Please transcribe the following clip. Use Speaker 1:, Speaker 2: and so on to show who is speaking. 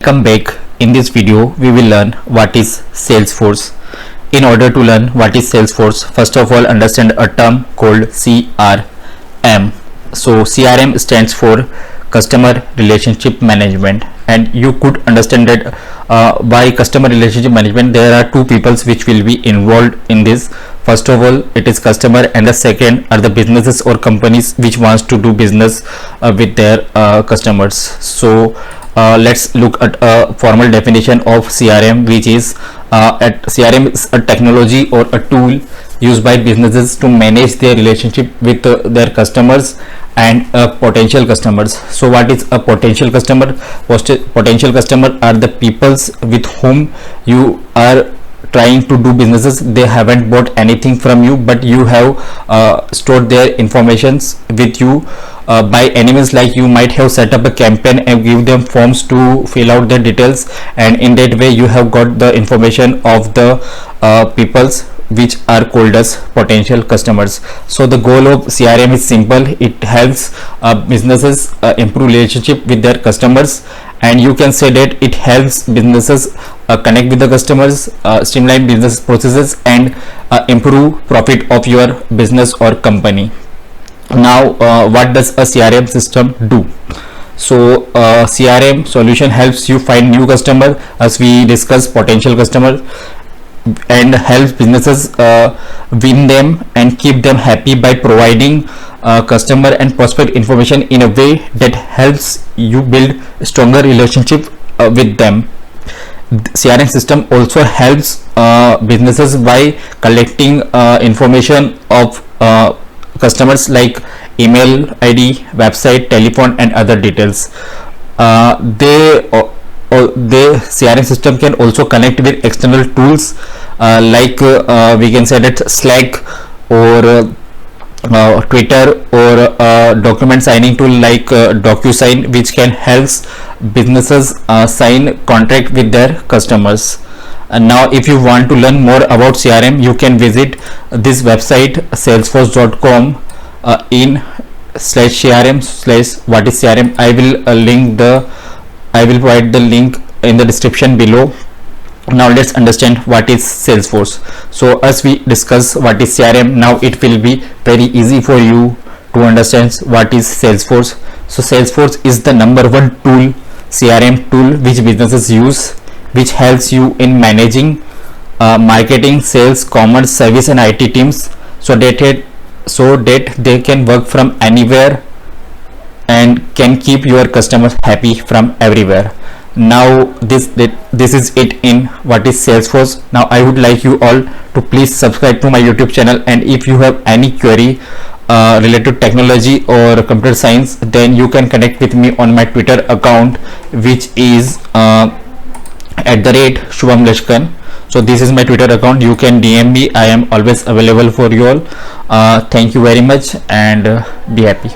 Speaker 1: Come back. In this video we will learn what is Salesforce. In order to learn what is Salesforce, first of all understand a term called CRM. So CRM stands for customer relationship management, and you could understand that by customer relationship management there are two peoples which will be involved in this. First of all it is customer, and the second are the businesses or companies which wants to do business with their customers. So let's look at a formal definition of CRM, which is CRM is a technology or a tool used by businesses to manage their relationship with their customers and potential customers. So what is a potential customer? Potential customer are the peoples with whom you are trying to do businesses. They haven't bought anything from you, but you have stored their informations with you by any means. Like you might have set up a campaign and give them forms to fill out their details, and in that way you have got the information of the peoples which are called as potential customers. So the goal of CRM is simple. It helps businesses improve relationship with their customers, and you can say that it helps businesses connect with the customers, streamline business processes, and improve profit of your business or company. Now what does a CRM system do? So CRM solution helps you find new customer, as we discussed potential customer, and helps businesses win them and keep them happy by providing customer and prospect information in a way that helps you build stronger relationship with them. CRM system also helps businesses by collecting information of customers like email ID, website, telephone, and other details. The CRM system can also connect with external tools like we can say that Slack or Twitter, or document signing tool like DocuSign, which can help businesses sign contract with their customers. And now if you want to learn more about CRM, you can visit this website salesforce.com in/CRM/what is CRM. I will provide the link in the description below. Now let's understand what is Salesforce. So as we discuss what is CRM, now it will be very easy for you to understand what is Salesforce. So Salesforce is the number one tool, CRM tool, which businesses use, which helps you in managing marketing, sales, commerce, service, and IT teams, so that they can work from anywhere and can keep your customers happy from everywhere. Now this is it in what is Salesforce. Now I would like you all to please subscribe to my YouTube channel, and if you have any query related to technology or computer science, then you can connect with me on my Twitter account, which is @Shubham Lashkan. So this is my Twitter account. You can DM me. I am always available for you all. Thank you very much, and be happy.